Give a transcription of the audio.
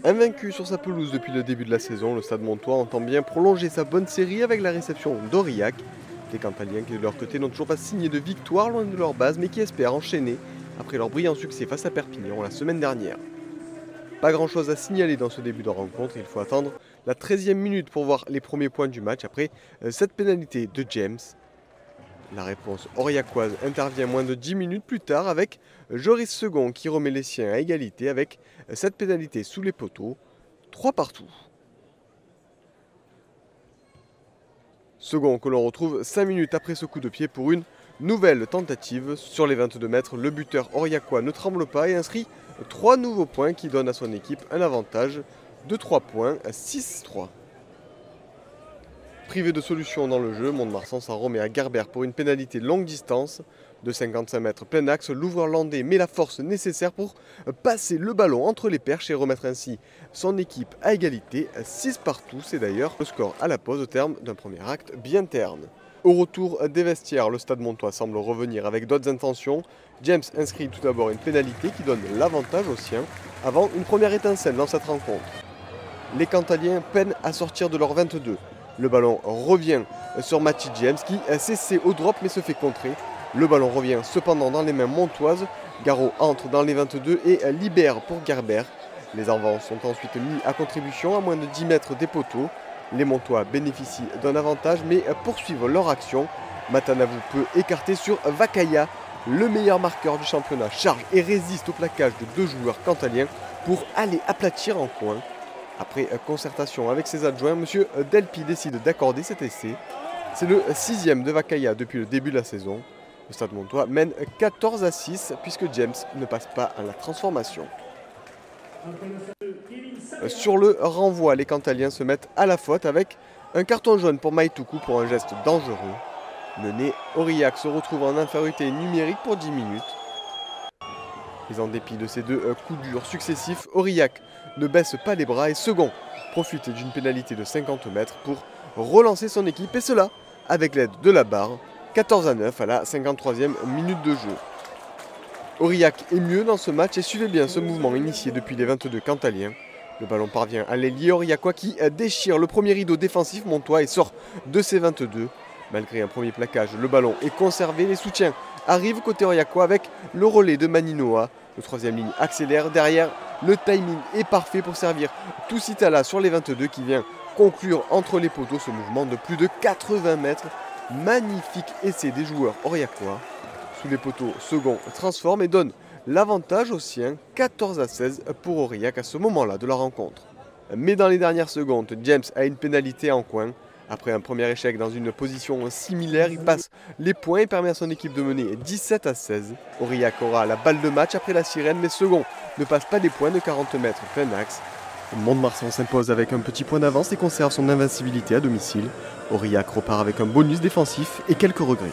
Invaincu sur sa pelouse depuis le début de la saison, le Stade Montois entend bien prolonger sa bonne série avec la réception d'Aurillac. Les Cantaliens qui de leur côté n'ont toujours pas signé de victoire loin de leur base mais qui espèrent enchaîner après leur brillant succès face à Perpignan la semaine dernière. Pas grand chose à signaler dans ce début de rencontre, il faut attendre la 13e minute pour voir les premiers points du match après cette pénalité de James. La réponse aurillacoise intervient moins de 10 minutes plus tard avec Joris Second qui remet les siens à égalité avec cette pénalité sous les poteaux, 3 partout. Second que l'on retrouve 5 minutes après ce coup de pied pour une nouvelle tentative. Sur les 22 mètres, le buteur aurillacois ne tremble pas et inscrit 3 nouveaux points qui donnent à son équipe un avantage de 3 points à 6-3. Privé de solution dans le jeu, Mont-de-Marsan s'en remet à Gerber pour une pénalité longue distance de 55 mètres plein axe. L'ouvreur landais met la force nécessaire pour passer le ballon entre les perches et remettre ainsi son équipe à égalité. 6 partout, c'est d'ailleurs le score à la pause au terme d'un premier acte bien terne. Au retour des vestiaires, le Stade Montois semble revenir avec d'autres intentions. James inscrit tout d'abord une pénalité qui donne l'avantage aux siens avant une première étincelle dans cette rencontre. Les Cantaliens peinent à sortir de leur 22. Le ballon revient sur Matty James qui a cessé au drop mais se fait contrer. Le ballon revient cependant dans les mains montoises. Garot entre dans les 22 et libère pour Gerber. Les avants sont ensuite mis à contribution à moins de 10 mètres des poteaux. Les Montois bénéficient d'un avantage mais poursuivent leur action. Matanavou peut écarter sur Vakaya. Le meilleur marqueur du championnat charge et résiste au plaquage de 2 joueurs cantaliens pour aller aplatir en coin. Après concertation avec ses adjoints, M. Delpi décide d'accorder cet essai. C'est le 6e de Vakaya depuis le début de la saison. Le Stade Montois mène 14-6 puisque James ne passe pas à la transformation. Sur le renvoi, les Cantaliens se mettent à la faute avec un carton jaune pour Maïtoukou pour un geste dangereux. Mené, Aurillac se retrouve en infériorité numérique pour 10 minutes. Mais en dépit de ces 2 coups durs successifs, Aurillac ne baisse pas les bras et Second profite d'une pénalité de 50 mètres pour relancer son équipe et cela avec l'aide de la barre, 14-9 à la 53e minute de jeu. Aurillac est mieux dans ce match et suivez bien ce mouvement initié depuis les 22 Cantaliens. Le ballon parvient à l'ailier aurillacois qui déchire le premier rideau défensif montois et sort de ses 22. Malgré un premier plaquage, le ballon est conservé. Les soutiens arrivent côté aurillacois avec le relais de Maninoa. Le 3e ligne accélère. Derrière, le timing est parfait pour servir Toussitala sur les 22 qui vient conclure entre les poteaux ce mouvement de plus de 80 mètres. Magnifique essai des joueurs aurillacois. Sous les poteaux, Second transforme et donne l'avantage aux siens, 14-16 pour Aurillac à ce moment-là de la rencontre. Mais dans les dernières secondes, James a une pénalité en coin. Après un premier échec dans une position similaire, il passe les points et permet à son équipe de mener 17-16. Aurillac aura la balle de match après la sirène, mais Second ne passe pas des points de 40 mètres plein axe. Mont-de-Marsan s'impose avec un petit point d'avance et conserve son invincibilité à domicile. Aurillac repart avec un bonus défensif et quelques regrets.